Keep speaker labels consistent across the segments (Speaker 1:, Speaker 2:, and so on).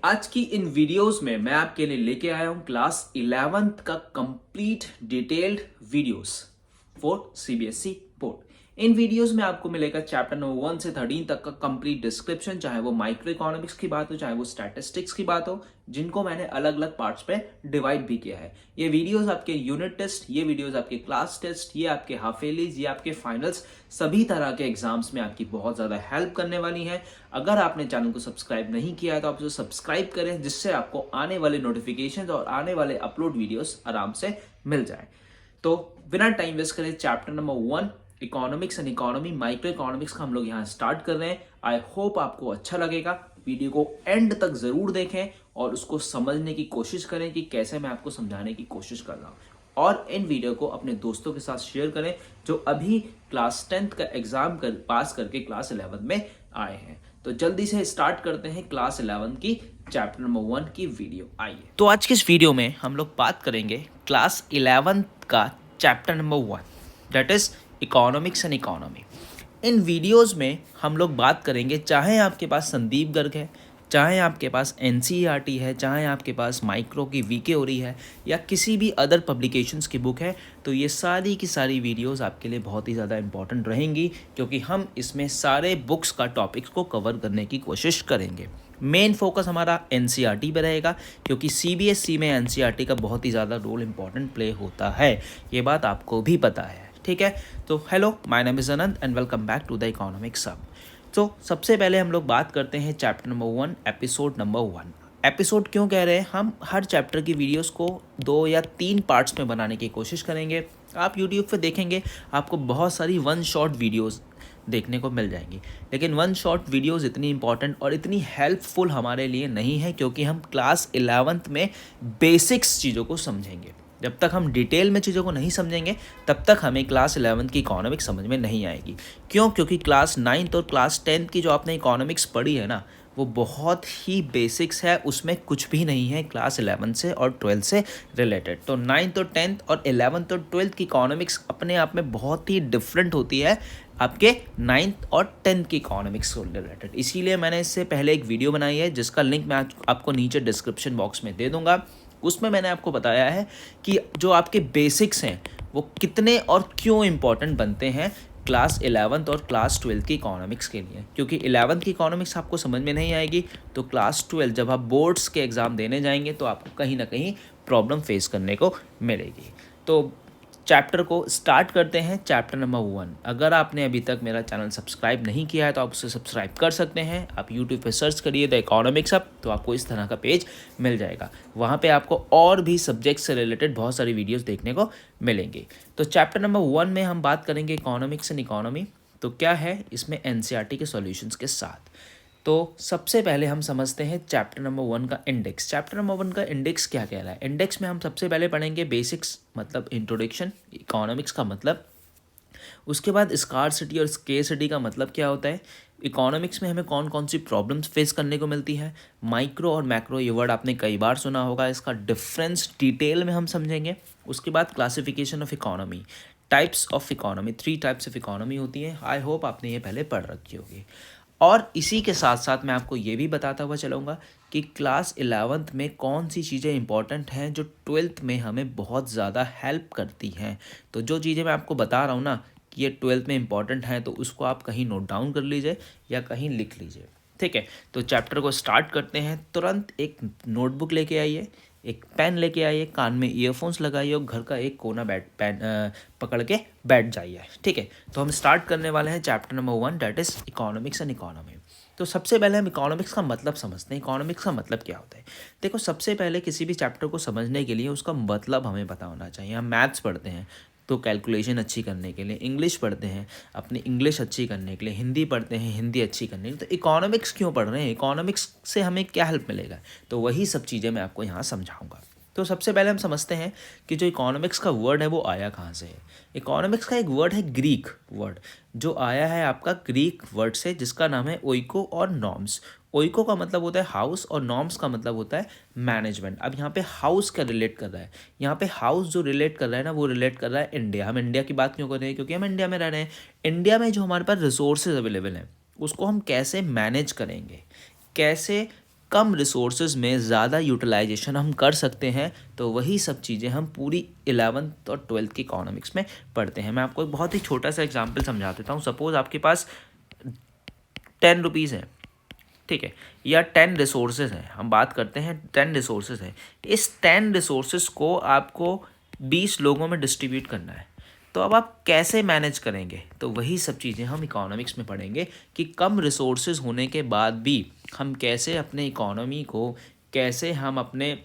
Speaker 1: आज की इन वीडियोस में मैं आपके लिए लेके आया हूं क्लास 11th का complete detailed videos for CBSE board. In videos में आपको मिलेगा चैप्टर नंबर 1 से 13 तक का कंप्लीट डिस्क्रिप्शन, चाहे वो माइक्रो इकोनॉमिक्स की बात हो, चाहे वो स्टैटिस्टिक्स की बात हो, जिनको मैंने अलग अलग पार्ट्स पे डिवाइड भी किया है। ये वीडियोस आपके यूनिट टेस्ट, ये वीडियोस आपके क्लास टेस्ट, ये आपके हाफेलीज, ये आपके फाइनल्स, सभी तरह के एग्जाम्स में आपकी बहुत ज़्यादा हेल्प करने वाली है। अगर आपने चैनल को सब्सक्राइब नहीं किया है तो आप उसे सब्सक्राइब करें, जिससे आपको आने वाले नोटिफिकेशन और आने वाले अपलोड वीडियोस आराम से मिल जाए। तो बिना टाइम वेस्ट करें, chapter number 1 economics and economy, micro economics का हम लोग यहाँ स्टार्ट कर रहे हैं। आई होप आपको अच्छा लगेगा। वीडियो को एंड तक जरूर देखें और उसको समझने की कोशिश करें कि कैसे मैं आपको समझाने की कोशिश कर रहा हूँ। और इन वीडियो को अपने दोस्तों के साथ शेयर करें जो अभी क्लास 10th का एग्जाम पास करके क्लास 11 में आए हैं। तो जल्दी से स्टार्ट करते हैं क्लास 11 की चैप्टर नंबर 1 की वीडियो। आइए, तो आज की इस वीडियो में हम लोग बात करेंगे क्लास 11 का chapter number 1, that is economics and economy. In videos में हम लोग बात करेंगे, चाहे आपके पास संदीप गर्ग है, चाहे आपके पास एनसीईआरटी है, चाहे आपके पास माइक्रो की वीके हो रही है, या किसी भी अदर पब्लिकेशंस की बुक है, तो ये सारी की सारी वीडियोस आपके लिए बहुत ही ज़्यादा इंपॉर्टेंट रहेंगी, क्योंकि हम इसमें सारे बुक्स का टॉपिक्स को कवर करने की कोशिश करेंगे। मेन फोकस हमारा एनसीईआरटी पे रहेगा, क्योंकि सीबीएसई में एनसीईआरटी का बहुत ही ज़्यादा रोल इंपॉर्टेंट प्ले होता है। ये बात आपको भी पता है, ठीक है। तो hello, my name is Anant and welcome back to the economics hub. तो सबसे पहले हम लोग बात करते हैं chapter number 1, episode number 1। Episode क्यों कह रहे हैं? हम हर चैप्टर की वीडियोस को 2 या 3 पार्ट्स में बनाने की कोशिश करेंगे। आप यूट्यूब पे देखेंगे, आपको बहुत सारी वन शॉट वीडियोस देखने को मिल जाएंगी, लेकिन वन शॉट वीडियोस इतनी इंपॉर्टेंट और इतनी हेल्पफुल हमारे लिए नहीं है, क्योंकि हम क्लास 11th में बेसिक्स चीज़ों को समझेंगे। जब तक हम डिटेल में चीज़ों को नहीं समझेंगे, तब तक हमें क्लास 11th की इकोनॉमिक्स समझ में नहीं आएगी। क्यों? क्योंकि क्लास 9th और क्लास 10th की जो आपने इकोनॉमिक्स पढ़ी है ना, वो बहुत ही बेसिक्स है, उसमें कुछ भी नहीं है क्लास 11 से और 12 से रिलेटेड। तो 9th और 10th और 11th और 12th की इकोनॉमिक्स अपने आप में बहुत ही डिफरेंट होती है आपके 9th और 10th की इकोनॉमिक्स से रिलेटेड। इसीलिए मैंने इससे पहले एक वीडियो बनाई है, जिसका लिंक मैं आपको नीचे डिस्क्रिप्शन बॉक्स में दे दूंगा। उसमें मैंने आपको बताया है कि जो आपके बेसिक्स हैं वो कितने और क्यों इम्पॉर्टेंट बनते हैं क्लास 11th और क्लास 12 की इकोनॉमिक्स के लिए। क्योंकि 11th की इकोनॉमिक्स आपको समझ में नहीं आएगी, तो क्लास 12 जब आप बोर्ड्स के एग्ज़ाम देने जाएंगे तो आपको कहीं ना कहीं प्रॉब्लम फेस करने को मिलेगी। तो चैप्टर को स्टार्ट करते हैं, चैप्टर नंबर 1। अगर आपने अभी तक मेरा चैनल सब्सक्राइब नहीं किया है तो आप उसे सब्सक्राइब कर सकते हैं। आप यूट्यूब पे सर्च करिए द इकोनॉमिक्स हब, तो आपको इस तरह का पेज मिल जाएगा। वहाँ पे आपको और भी सब्जेक्ट से रिलेटेड बहुत सारी वीडियोस देखने को मिलेंगी। तो चैप्टर नंबर 1 में हम बात करेंगे इकोनॉमिक्स एंड इकोनॉमी। तो क्या है इसमें एनसीईआरटी के सॉल्यूशंस के साथ। तो सबसे पहले हम समझते हैं चैप्टर नंबर 1 का इंडेक्स। चैप्टर नंबर 1 का इंडेक्स क्या कह रहा है? इंडेक्स में हम सबसे पहले पढ़ेंगे बेसिक्स, मतलब इंट्रोडक्शन, इकोनॉमिक्स का मतलब। उसके बाद स्कार्सिटी और स्केर्सिटी का मतलब क्या होता है, इकोनॉमिक्स में हमें कौन कौन सी प्रॉब्लम्स फेस करने को मिलती है। माइक्रो और मैक्रो, ये वर्ड आपने कई बार सुना होगा, इसका डिफरेंस डिटेल में हम समझेंगे। उसके बाद classification of economy, types of economy, 3 types of economy होती हैं। आई होप आपने ये पहले पढ़ रखी होगी। और इसी के साथ साथ मैं आपको ये भी बताता हुआ चलूँगा कि क्लास 11th में कौन सी चीज़ें इंपॉर्टेंट हैं जो 12th में हमें बहुत ज़्यादा हेल्प करती हैं। तो जो चीज़ें मैं आपको बता रहा हूँ ना कि ये 12th में इंपॉर्टेंट हैं, तो उसको आप कहीं नोट डाउन कर लीजिए या कहीं लिख लीजिए, ठीक है। तो चैप्टर को स्टार्ट करते हैं। तुरंत एक नोटबुक लेके आइए, एक पेन लेके आइए, कान में ईयरफोन्स लगाइए और घर का एक कोना पकड़ के बैठ जाइए, ठीक है। तो हम स्टार्ट करने वाले हैं chapter number 1, that is economics and economy. तो सबसे पहले हम इकोनॉमिक्स का मतलब समझते हैं। इकोनॉमिक्स का मतलब क्या होता है? देखो, सबसे पहले किसी भी चैप्टर को समझने के लिए उसका मतलब हमें पता होना चाहिए। हम मैथ्स पढ़ते हैं तो कैलकुलेशन अच्छी करने के लिए, इंग्लिश पढ़ते हैं अपनी इंग्लिश अच्छी करने के लिए, हिंदी पढ़ते हैं हिंदी अच्छी करने के लिए। तो इकोनॉमिक्स क्यों पढ़ रहे हैं? इकोनॉमिक्स से हमें क्या हेल्प मिलेगा? तो वही सब चीज़ें मैं आपको यहाँ समझाऊंगा। तो सबसे पहले हम समझते हैं कि जो इकोनॉमिक्स का वर्ड है वो आया कहाँ से है। इकोनॉमिक्स का एक वर्ड है ग्रीक वर्ड, जो आया है आपका ग्रीक वर्ड से, जिसका नाम है ओइको और नॉर्म्स। ओइको का मतलब होता है हाउस और नॉर्म्स का मतलब होता है मैनेजमेंट। अब यहाँ पे हाउस का रिलेट कर रहा है, यहाँ पे हाउस जो रिलेट कर रहा है ना, वो रिलेट कर रहा है इंडिया। हम इंडिया की बात क्यों कर रहे हैं? क्योंकि हम इंडिया में रह रहे हैं। इंडिया में जो हमारे पास रिसोर्सेज अवेलेबल हैं, उसको हम कैसे मैनेज करेंगे, कैसे कम रिसोर्सेज में ज़्यादा यूटिलाइजेशन हम कर सकते हैं, तो वही सब चीज़ें हम पूरी 11th और 12th की इकोनॉमिक्स में पढ़ते हैं। मैं आपको एक बहुत ही छोटा सा एग्जांपल समझा देता हूँ। सपोज़ आपके पास 10 रुपीज़ है, ठीक है, या 10 रिसोर्सेज हैं, हम बात करते हैं 10 रिसोर्सेज हैं। इस 10 रिसोर्सेज को आपको 20 लोगों में डिस्ट्रीब्यूट करना है, तो अब आप कैसे मैनेज करेंगे? तो वही सब चीज़ें हम इकोनॉमिक्स में पढ़ेंगे कि कम रिसोर्सेज होने के बाद भी हम कैसे अपने इकोनॉमी को, कैसे हम अपने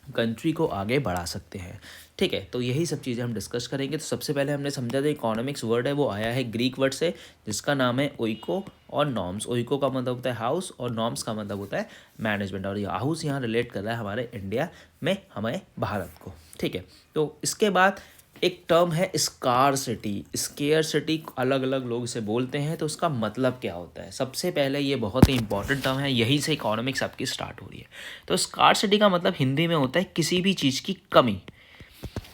Speaker 1: कंट्री को आगे बढ़ा सकते हैं, ठीक है। तो यही सब चीज़ें हम डिस्कस करेंगे। तो सबसे पहले हमने समझा था इकोनॉमिक्स वर्ड है वो आया है ग्रीक वर्ड से, जिसका नाम है ओइको और नॉर्म्स। ओइको का मतलब होता है हाउस और नॉर्म्स का मतलब होता है मैनेजमेंट, और ये हाउस यहाँ रिलेट कर रहा है हमारे इंडिया में, हमारे भारत को, ठीक है। तो इसके बाद एक टर्म है स्कार्सिटी। स्केयरसिटी अलग अलग लोग इसे बोलते हैं, तो उसका मतलब क्या होता है? सबसे पहले ये बहुत ही इंपॉर्टेंट टर्म है, यहीं से इकोनॉमिक्स आपकी स्टार्ट हो रही है। तो स्कार्सिटी का मतलब हिंदी में होता है किसी भी चीज़ की कमी।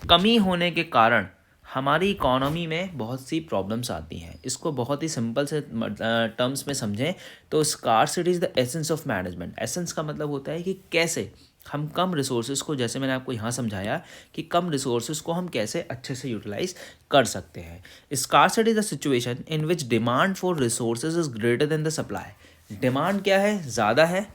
Speaker 1: कमी होने के कारण हमारी इकोनॉमी में बहुत सी प्रॉब्लम्स आती हैं। इसको बहुत ही सिंपल से टर्म्स में समझें तो scarcity is the essence of management. Essence का मतलब होता है कि कैसे हम कम रिसोर्सेज को, जैसे मैंने आपको यहाँ समझाया कि कम रिसोर्सेज को हम कैसे अच्छे से यूटिलाइज कर सकते हैं। Scarcity is the situation in which demand for resources is greater than the supply. Demand क्या है? ज़्यादा है,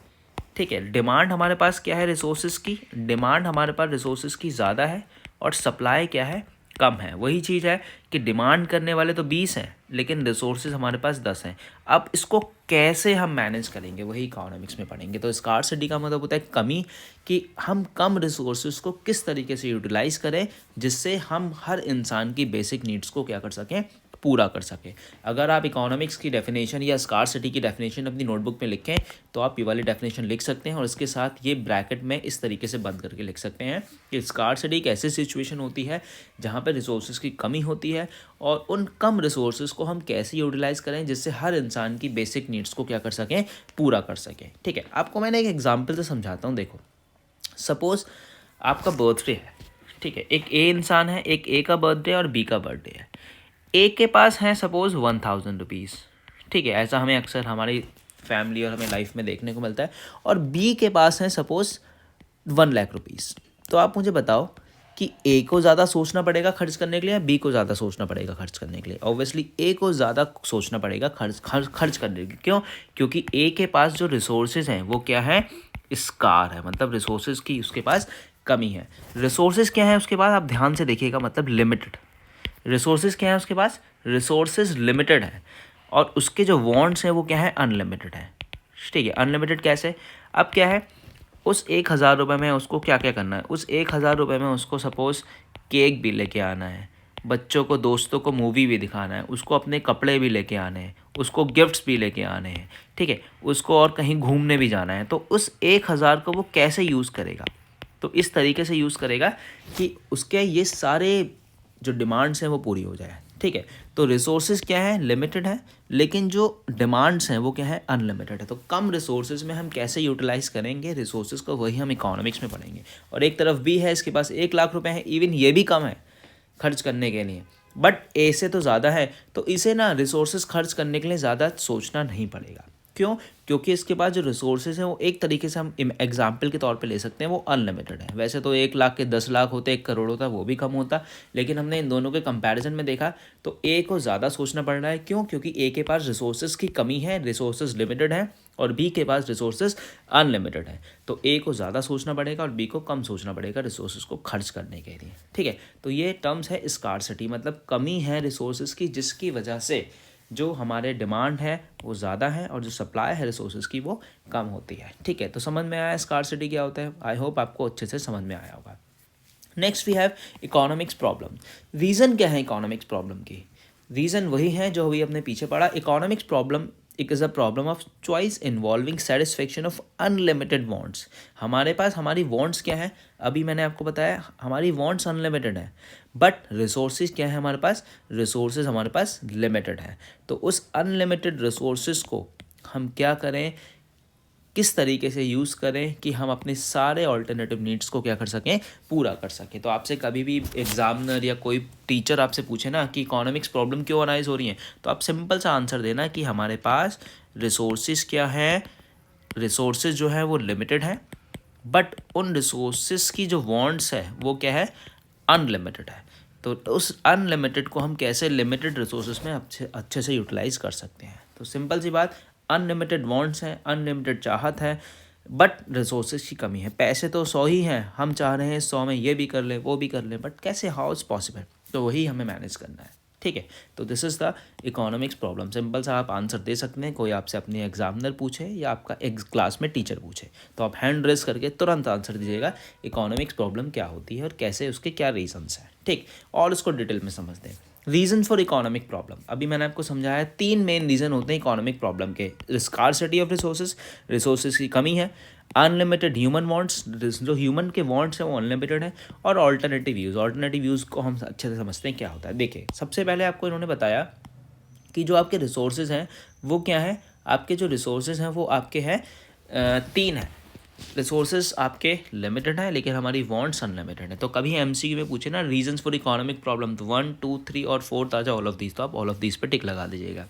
Speaker 1: ठीक है। डिमांड हमारे पास क्या है? रिसोर्सेज की डिमांड हमारे पास रिसोर्सेज की ज़्यादा है और सप्लाई क्या है? कम है। वही चीज़ है कि डिमांड करने वाले तो 20 हैं लेकिन रिसोर्सेज हमारे पास 10 हैं। अब इसको कैसे हम मैनेज करेंगे वही इकोनॉमिक्स में पढ़ेंगे। तो स्कार्सिटी का मतलब होता है कमी, कि हम कम रिसोर्सेज को किस तरीके से यूटिलाइज करें जिससे हम हर इंसान की बेसिक नीड्स को क्या कर सकें, पूरा कर सके। अगर आप इकोनॉमिक्स की डेफिनेशन या स्कार्सिटी की डेफिनेशन अपनी नोटबुक में लिखें तो आप ये वाली डेफिनेशन लिख सकते हैं और इसके साथ ये ब्रैकेट में इस तरीके से बंद करके लिख सकते हैं कि स्कार्सिटी एक ऐसी सिचुएशन होती है जहाँ पर रिसोर्सेज की कमी होती है और उन कम रिसोर्सेज को हम कैसे यूटिलाइज करें जिससे हर इंसान की बेसिक नीड्स को क्या कर सकें, पूरा कर सकें, ठीक है। आपको मैंने एक एग्जाम्पल से समझाता हूँ। देखो, सपोज आपका बर्थडे है, ठीक है। एक ए इंसान है, एक ए का बर्थडे और बी का बर्थडे है। ए के पास है सपोज 1000 रुपीज़, ठीक है। ऐसा हमें अक्सर हमारी फैमिली और हमें लाइफ में देखने को मिलता है। और बी के पास है सपोज 1 लाख रुपीज़। तो आप मुझे बताओ कि ए को ज़्यादा सोचना पड़ेगा खर्च करने के लिए या बी को ज़्यादा सोचना पड़ेगा खर्च करने के लिए? ऑब्वियसली ए को ज़्यादा सोचना पड़ेगा खर्च करने के लिए। क्यों? क्योंकि ए के पास जो रिसोर्सेज हैं वो क्या है? स्कार है, मतलब रिसोर्सेज की उसके पास कमी है। रिसोर्सेज क्या है उसके पास? आप ध्यान से देखिएगा, मतलब लिमिटेड। रिसोर्सेज क्या है उसके पास? रिसोर्सेज लिमिटेड है। और उसके जो वांट्स हैं वो क्या है? अनलिमिटेड है, ठीक है। अनलिमिटेड कैसे? अब क्या है, उस 1000 रुपये में उसको क्या क्या करना है? उस 1000 रुपये में उसको सपोज़ केक भी लेके आना है, बच्चों को, दोस्तों को मूवी भी दिखाना है, उसको अपने कपड़े भी लेके आने हैं, उसको गिफ्ट्स भी लेके आने हैं, ठीक है, उसको और कहीं घूमने भी जाना है। तो उस 1000 को वो कैसे यूज़ करेगा? तो इस तरीके से यूज़ करेगा कि उसके ये सारे जो डिमांड्स हैं वो पूरी हो जाए, ठीक है। तो रिसोर्सेज क्या है? लिमिटेड है, लेकिन जो डिमांड्स हैं वो क्या है? अनलिमिटेड है। तो कम रिसोर्सेज में हम कैसे यूटिलाइज करेंगे रिसोर्सेज को, वही हम इकोनॉमिक्स में पढ़ेंगे। और एक तरफ बी है, इसके पास 1 लाख रुपए है, इवन ये भी कम है खर्च करने के लिए, बट ए से तो ज़्यादा है, तो इसे ना रिसोर्सेज खर्च करने के लिए ज़्यादा सोचना नहीं पड़ेगा। क्यों? क्योंकि इसके पास जो रिसोर्सेज हैं वो एक तरीके से हम एग्जाम्पल के तौर पे ले सकते हैं, वो अनलिमिटेड है। वैसे तो 1 लाख के 10 लाख होते, 1 करोड़ होता, वो भी कम होता, लेकिन हमने इन दोनों के कंपैरिजन में देखा तो ए को ज़्यादा सोचना पड़ रहा है। क्यों? क्योंकि ए के पास रिसोर्सेज की कमी है, रिसोर्सेज लिमिटेड है, और बी के पास रिसोर्सेज अनलिमिटेड है। तो ए को ज़्यादा सोचना पड़ेगा और बी को कम सोचना पड़ेगा रिसोर्सेज को खर्च करने के लिए, ठीक है। तो ये टर्म्स है स्कार्सिटी, मतलब कमी है रिसोर्सेज की, जिसकी वजह से जो हमारे डिमांड है वो ज़्यादा है और जो सप्लाई है रिसोर्सेज की वो कम होती है, ठीक है। तो समझ में आया स्कार्सिटी क्या होता है? आई होप आपको अच्छे से समझ में आया होगा। Next we have economics problem. Reason क्या है इकोनॉमिक्स प्रॉब्लम की? रीज़न वही है जो अभी अपने पीछे पड़ा। Economics problem is a problem of choice involving satisfaction of unlimited wants. हमारे पास हमारी वांट्स क्या है? अभी मैंने आपको बताया हमारी वांट्स अनलिमिटेड है, बट रिसोर्सेज क्या है हमारे पास? रिसोर्सेज हमारे पास लिमिटेड है। तो उस अनलिमिटेड रिसोर्सेज को हम क्या करें, किस तरीके से यूज़ करें कि हम अपने सारे ऑल्टरनेटिव नीड्स को क्या कर सकें, पूरा कर सकें। तो आपसे कभी भी एग्जामिनर या कोई टीचर आपसे पूछे ना कि इकोनॉमिक्स प्रॉब्लम क्यों अनाइज हो रही है, तो आप सिंपल सा आंसर देना कि हमारे पास रिसोर्सेज क्या है, रिसोर्सेज जो है वो लिमिटेड हैं, बट उन रिसोर्सेज की जो वांट्स है वो क्या है, अनलिमिटेड है। तो उस अनलिमिटेड को हम कैसे लिमिटेड रिसोर्सेज में अच्छे से यूटिलाइज कर सकते हैं। तो सिंपल सी बात, अनलिमिटेड वांट्स हैं, अनलिमिटेड चाहत है, बट रिसोर्सेज की कमी है। पैसे तो 100 ही हैं, हम चाह रहे हैं 100 में ये भी कर लें वो भी कर लें, बट कैसे, हाउ इज़ पॉसिबल। तो वही हमें मैनेज करना है, ठीक है। तो this is the economics problem. Simple सा आप आंसर दे सकते हैं, कोई आपसे अपनी एग्जामिनर पूछे या आपका क्लास में टीचर पूछे तो आप हैंड रेस करके तुरंत आंसर दीजिएगा इकोनॉमिक्स प्रॉब्लम क्या होती है और कैसे, उसके क्या रीजंस हैं, ठीक। और उसको डिटेल में समझते हैं। रीजन फॉर इकोनॉमिक प्रॉब्लम, अभी मैंने आपको समझाया 3 मेन रीजन होते हैं इकोनॉमिक प्रॉब्लम के। स्कार्सिटी ऑफ रिसोर्सेज की कमी है, अनलिमिटेड ह्यूमन वांट्स, जो ह्यूमन के वांट्स हैं वो अनलिमिटेड है, और ऑल्टरनेटिव यूज़ को हम अच्छे से समझते हैं क्या होता है। देखिए, सबसे पहले आपको इन्होंने बताया कि जो आपके रिसोर्सेज हैं वो क्या है, आपके जो रिसोर्सेज हैं वो आपके हैं 3 हैं। रिसोर्सेज आपके लिमिटेड हैं लेकिन हमारी वांट्स अनलिमिटेड है। तो कभी एमसीक्यू में पूछे ना रीजंस फॉर इकोनॉमिक प्रॉब्लम, तो 1, 2, 3 और 4 आ जाए ऑल ऑफ दीज, तो आप ऑल ऑफ दीज पे टिक लगा दीजिएगा।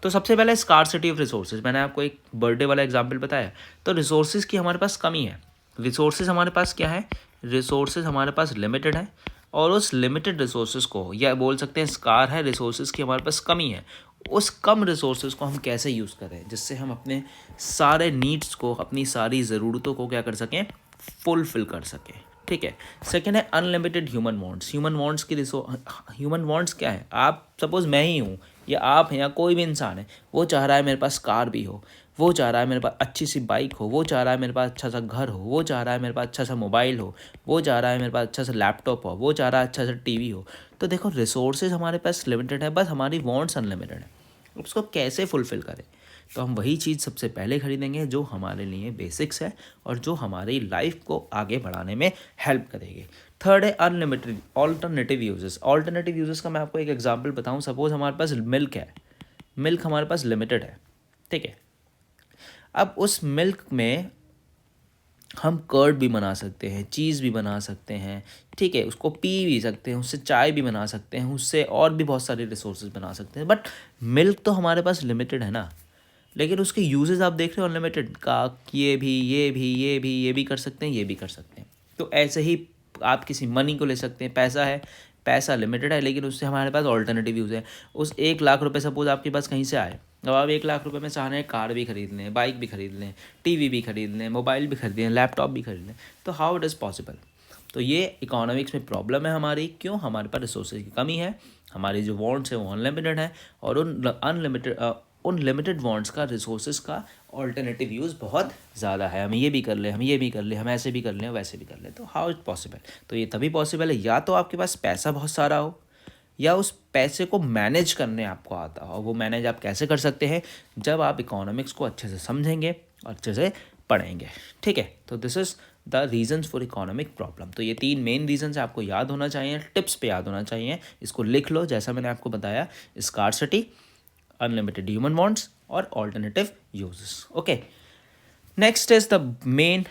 Speaker 1: तो सबसे पहले स्कार्सिटी ऑफ रिसोर्सेज, मैंने आपको एक बर्थडे वाला एग्जाम्पल बताया। तो रिसोर्सेज की हमारे पास कमी है, रिसोर्सेज हमारे पास क्या है, रिसोर्सेज हमारे पास लिमिटेड है, और उस लिमिटेड रिसोर्सेज को, या बोल सकते हैं स्कार है, रिसोर्सेज की हमारे पास कमी है, उस कम रिसोर्सेज को हम कैसे यूज़ करें जिससे हम अपने सारे नीड्स को, अपनी सारी ज़रूरतों को क्या कर सकें, फुलफिल कर सकें, ठीक है। सेकेंड है unlimited human wants. Human wants क्या है, आप सपोज़ मैं ही हूँ या आप हैं या कोई भी इंसान है, वो चाह रहा है मेरे पास कार भी हो, वो चाह रहा है मेरे पास अच्छी सी बाइक हो, वो चाह रहा है मेरे पास अच्छा सा घर हो, वो चाह रहा है मेरे पास अच्छा सा मोबाइल हो, वो चाह रहा है मेरे पास अच्छा सा लैपटॉप हो, वो चाह रहा है अच्छा सा टीवी हो। तो देखो, रिसोर्सेज हमारे पास लिमिटेड है, बस हमारी वांट्स अनलिमिटेड है। उसको कैसे फुलफ़िल करें, तो हम वही चीज़ सबसे पहले खरीदेंगे जो हमारे लिए बेसिक्स है और जो हमारी लाइफ को आगे बढ़ाने में हेल्प करेगी। थर्ड है unlimited alternative uses. Alternative uses का मैं आपको एक एग्जांपल बताऊं। सपोज हमारे पास मिल्क है, मिल्क हमारे पास लिमिटेड है, ठीक है। अब उस मिल्क में हम कर्ड भी बना सकते हैं, चीज़ भी बना सकते हैं, ठीक है, उसको पी भी सकते हैं, उससे चाय भी बना सकते हैं, उससे और भी बहुत सारे रिसोर्सेज बना सकते हैं। बट मिल्क तो हमारे पास लिमिटेड है ना, लेकिन उसके यूजेस आप देख रहे हो अनलिमिटेड का, ये भी कर सकते हैं, ये भी कर सकते हैं। तो ऐसे ही आप किसी मनी को ले सकते हैं, पैसा है, पैसा लिमिटेड है लेकिन उससे हमारे पास ऑल्टरनेटिव यूज़ है। उस 1 लाख रुपए सपोज आपके पास कहीं से आए, अब आप 1 लाख रुपए में चाह रहे हैं कार भी खरीद लें, बाइक भी खरीद लें, टीवी भी खरीद लें, मोबाइल भी खरीद लें, लैपटॉप भी खरीद लें, तो हाउ इट इज़ पॉसिबल। तो ये इकोनॉमिक्स में प्रॉब्लम है हमारी। क्यों? हमारे पास रिसोर्सेज की कमी है, हमारी जो वांट्स है वो अनलिमिटेड है, और उन लिमिटेड वांट्स का, रिसोर्सेज का ऑल्टरनेटिव यूज़ बहुत ज़्यादा है। हम ये भी कर लें, हम ये भी कर लें, हम ऐसे भी कर लें, वैसे भी कर लें, तो हाउ इट पॉसिबल। तो ये तभी पॉसिबल है या तो आपके पास पैसा बहुत सारा हो, या उस पैसे को मैनेज करने आपको आता हो। वो मैनेज आप कैसे कर सकते हैं, जब आप इकोनॉमिक्स को अच्छे से समझेंगे और अच्छे से पढ़ेंगे, ठीक है। तो this is the reasons for economic problem. तो ये 3 मेन रीजन्स आपको याद होना चाहिए, टिप्स पे याद होना चाहिए। इसको लिख लो, जैसा मैंने आपको बताया, स्कार्सिटी, अनलिमिटेड ह्यूमन वांट्स और alternative uses, okay. Next is the main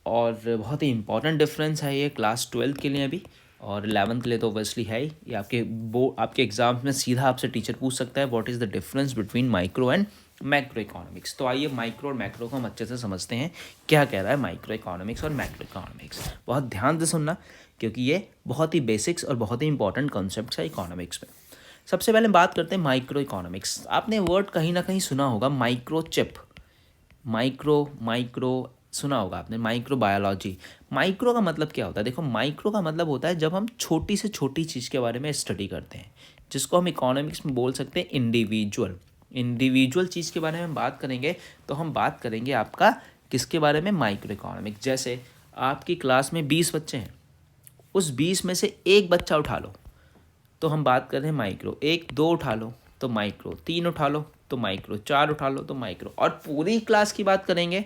Speaker 1: और बहुत ही इंपॉर्टेंट डिफरेंस है ये क्लास 12 के लिए अभी, और 11th के लिए तो ऑब्वियसली है ही। ये आपके एग्जाम्स में सीधा आपसे टीचर पूछ सकता है, what is the difference between micro and macro economics. तो आइए माइक्रो और मैक्रो को हम अच्छे से समझते हैं, क्या कह रहा है माइक्रो इकोनॉमिक्स और मैक्रो इकोनॉमिक्स। बहुत ध्यान से सुनना, क्योंकि ये बहुत ही बेसिक्स और बहुत ही इंपॉर्टेंट कॉन्सेप्ट्स है इकोनॉमिक्स में। सबसे पहले बात करते हैं माइक्रो इकोनॉमिक्स। आपने वर्ड कहीं ना कहीं सुना होगा, माइक्रोचिप, माइक्रो सुना होगा आपने, माइक्रो बायोलॉजी। माइक्रो का मतलब क्या होता है? देखो, माइक्रो का मतलब होता है जब हम छोटी से छोटी चीज़ के बारे में स्टडी करते हैं, जिसको हम इकोनॉमिक्स में बोल सकते हैं इंडिविजुअल चीज़ के बारे में हम बात करेंगे। तो हम बात करेंगे आपका किसके बारे में? Micro economics. जैसे आपकी क्लास में 20 बच्चे हैं, उस 20 में से एक बच्चा उठा लो तो हम बात कर रहे हैं माइक्रो, 1, 2 उठा लो तो माइक्रो, 3 उठा लो तो माइक्रो, 4 उठा लो तो माइक्रो, और पूरी क्लास की बात करेंगे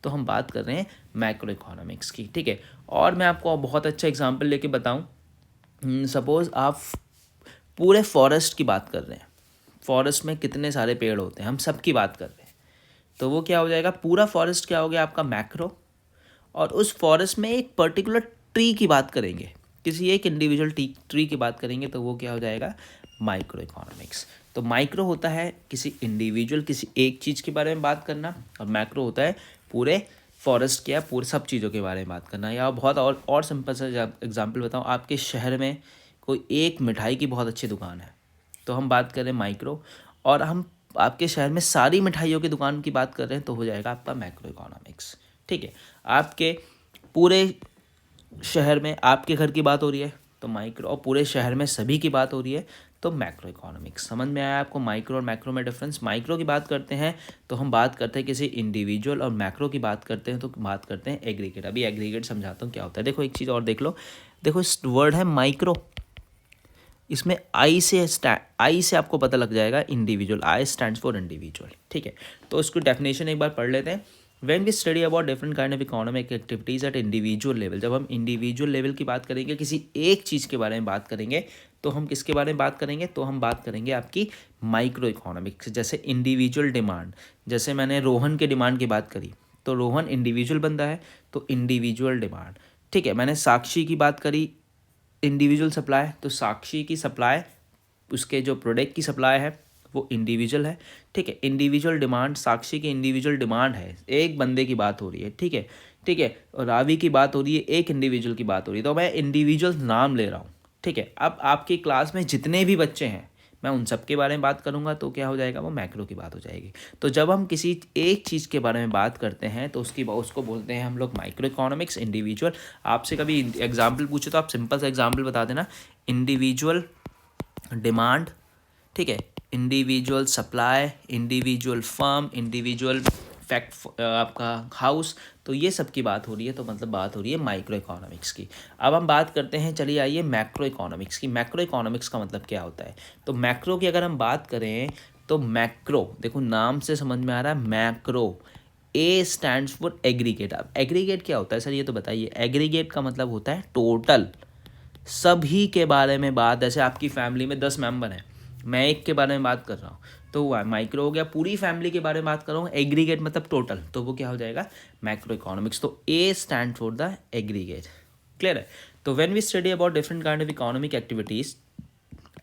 Speaker 1: तो हम बात कर रहे हैं मैक्रो इकोनॉमिक्स की, ठीक है। और मैं आपको बहुत अच्छा एग्जांपल लेके बताऊं, सपोज़ आप पूरे फॉरेस्ट की बात कर रहे हैं, फॉरेस्ट में कितने सारे पेड़ होते हैं, हम सब की बात कर रहे हैं, तो वो क्या हो जाएगा, पूरा फॉरेस्ट क्या हो गया आपका मैक्रो। और उस फॉरेस्ट में एक पर्टिकुलर ट्री की बात करेंगे, किसी एक इंडिविजुअल ट्री की बात करेंगे, तो वो क्या हो जाएगा माइक्रो इकोनॉमिक्स। तो माइक्रो होता है किसी इंडिविजुअल किसी एक चीज़ के बारे में बात करना, और मैक्रो होता है पूरे फॉरेस्ट के या पूरे सब चीज़ों के बारे में बात करना। या बहुत और सिंपल सा एग्जांपल बताऊँ, आपके शहर में कोई एक मिठाई की बहुत अच्छी दुकान है, तो हम बात करें माइक्रो, और हम आपके शहर में सारी मिठाइयों की दुकान की बात कर रहे हैं तो हो जाएगा आपका मैक्रो इकोनॉमिक्स। ठीक है, आपके पूरे शहर में आपके घर की बात हो रही है तो माइक्रो, और पूरे शहर में सभी की बात हो रही है तो मैक्रो इकोनॉमिक्स। समझ में आया आपको माइक्रो और मैक्रो में डिफरेंस? माइक्रो की बात करते हैं तो हम बात करते हैं किसी इंडिविजुअल, और मैक्रो की बात करते हैं तो बात करते हैं एग्रीगेट। अभी एग्रीगेट समझाता हूँ क्या होता है। देखो एक चीज़ और देख लो, देखो इस वर्ड है माइक्रो, इसमें आई से आपको पता लग जाएगा individual, I stands for individual. ठीक है, तो इसको डेफिनेशन एक बार पढ़ लेते हैं। When we study about different kind of economic activities at individual level, जब हम इंडिविजुअल लेवल की बात करेंगे, किसी एक चीज़ के बारे में बात करेंगे, तो हम किसके बारे में बात करेंगे? तो हम बात करेंगे आपकी माइक्रो इकोनॉमिक्स। जैसे इंडिविजुअल डिमांड, जैसे मैंने रोहन के डिमांड की बात करी, तो रोहन इंडिविजुअल बंदा है तो इंडिविजुअल डिमांड। ठीक है, मैंने साक्षी की बात करी इंडिविजुअल सप्लाई, तो साक्षी की सप्लाई, उसके जो प्रोडक्ट की सप्लाई है वो इंडिविजुअल है। ठीक है, इंडिविजुअल डिमांड, साक्षी की इंडिविजुअल डिमांड है, एक बंदे की बात हो रही है। ठीक है, ठीक है, और रावी की बात हो रही है, एक इंडिविजुअल की बात हो रही है, तो मैं इंडिविजुअल नाम ले रहा हूँ। ठीक है, अब आपकी क्लास में जितने भी बच्चे हैं मैं उन सब के बारे में बात करूंगा तो क्या हो जाएगा? वो मैक्रो की बात हो जाएगी। तो जब हम किसी एक चीज़ के बारे में बात करते हैं तो उसको बोलते हैं हम लोग माइक्रो इकोनॉमिक्स, इंडिविजुअल। आपसे कभी एग्जाम्पल पूछे तो आप सिंपल सा एग्जाम्पल बता देना, इंडिविजुअल डिमांड, ठीक है, individual supply, individual firm, individual आपका हाउस, तो ये सब की बात हो रही है, तो मतलब बात हो रही है माइक्रो इकोनॉमिक्स की। अब हम बात करते हैं, चलिए आइए मैक्रो इकोनॉमिक्स की। मैक्रो इकोनॉमिक्स का मतलब क्या होता है? तो मैक्रो की अगर हम बात करें तो मैक्रो, देखो नाम से समझ में आ रहा है macro, A stands for aggregate. अब एग्रीगेट क्या होता है सर, ये तो बताइए। एग्रीगेट का मतलब होता है टोटल, सभी के बारे में बात। जैसे आपकी फैमिली में 10 मेंबर हैं, मैं एक के बारे में बात कर रहा हूँ तो वो माइक्रो हो गया। पूरी फैमिली के बारे में बात कर रहा हूँ, एग्रीगेट मतलब टोटल, तो वो क्या हो जाएगा? Macro economics. तो A stand for the aggregate. Clear है? तो when we study about different kind of economic activities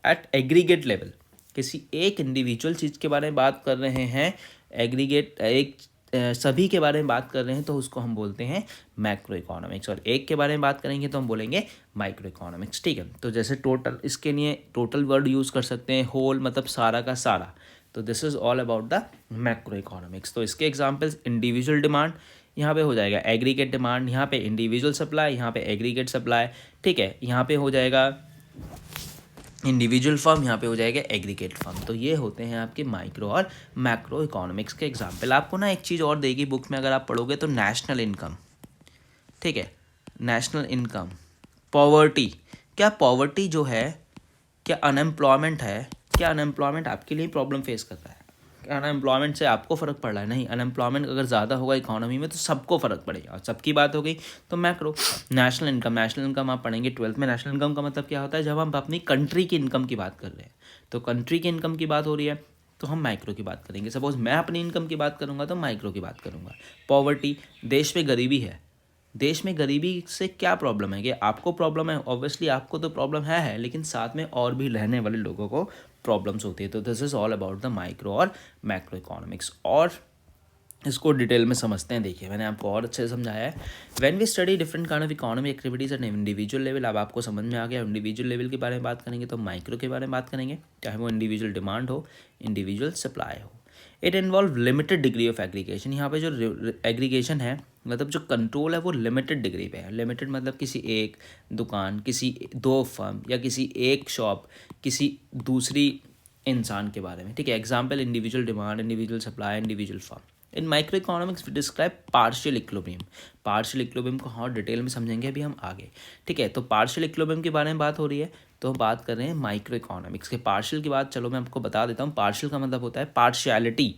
Speaker 1: at aggregate level, किसी एक इंडिविजुअल चीज़ के बारे में बात कर रहे हैं, एग्रीगेट एक सभी के बारे में बात कर रहे हैं तो उसको हम बोलते हैं मैक्रो इकोनॉमिक्स, और एक के बारे में बात करेंगे तो हम बोलेंगे माइक्रो इकोनॉमिक्स। ठीक है, तो जैसे टोटल, इसके लिए टोटल वर्ड यूज़ कर सकते हैं, होल मतलब सारा का सारा, तो this is all about the macro economics. तो इसके एग्जांपल्स, इंडिविजुअल डिमांड यहाँ पे हो जाएगा एग्रीगेट डिमांड, यहाँ पे इंडिविजुअल सप्लाई, यहाँ पे एग्रीगेट सप्लाई। ठीक है, यहाँ पे हो जाएगा इंडिविजुअल फर्म, यहाँ पे हो जाएगा एग्रीगेट फर्म। तो ये होते हैं आपके माइक्रो और मैक्रो इकोनॉमिक्स के एग्जाम्पल। आपको ना एक चीज़ और देगी बुक में, अगर आप पढ़ोगे तो नेशनल इनकम, ठीक है, नेशनल इनकम, पॉवर्टी। क्या पॉवर्टी जो है, क्या अनएम्प्लॉयमेंट है, क्या अनएम्प्लॉयमेंट आपके लिए प्रॉब्लम फेस कर रहा है? अनएम्प्लॉयमेंट से आपको फ़र्क पड़ रहा है? नहीं, अनएम्प्लॉयमेंट अगर ज़्यादा होगा इकोनॉमी में तो सबको फ़र्क पड़ेगा, और सबकी बात हो गई तो macro. National income, national income आप पढ़ेंगे 12th में। नेशनल इनकम का मतलब क्या होता है? जब हम अपनी कंट्री की इनकम की बात कर रहे हैं, तो कंट्री की इनकम की बात हो रही है तो हम माइक्रो की बात करेंगे। सपोज मैं अपनी इनकम की बात करूँगा तो माइक्रो की बात करूँगा। पॉवर्टी, देश में गरीबी है, देश में गरीबी से क्या प्रॉब्लम है? कि आपको प्रॉब्लम है, ऑब्वियसली आपको तो प्रॉब्लम है, लेकिन साथ में और भी रहने वाले लोगों को प्रॉब्लम्स होती है। तो this is all about the micro और मैक्रो इकोनॉमिक्स। और इसको डिटेल में समझते हैं। देखिए मैंने आपको और अच्छे से समझाया है। When we study different kind of economic activities at individual level, अब आपको समझ में आ गया। इंडिविजुअल लेवल के बारे में बात करेंगे तो माइक्रो के बारे में बात करेंगे, चाहे वो इंडिविजुअल डिमांड हो, इंडिविजुअल सप्लाई हो। It involve limited degree of aggregation. यहाँ पे जो एग्रीगेशन है मतलब जो कंट्रोल है वो लिमिटेड डिग्री पे है। लिमिटेड मतलब किसी एक दुकान, किसी दो फर्म या किसी एक शॉप, किसी दूसरी इंसान के बारे में। ठीक है, example individual demand, individual supply, individual firm. In micro economics we describe partial equilibrium. Partial equilibrium को और डिटेल में समझेंगे अभी हम आगे। ठीक है, तो पार्शियल इक्विलिब्रियम के बारे में बात हो रही है तो बात कर रहे हैं माइक्रो इकोनॉमिक्स के। पार्शियल की बात चलो मैं आपको बता देता हूँ। पार्शियल का मतलब होता है पार्शियलिटी।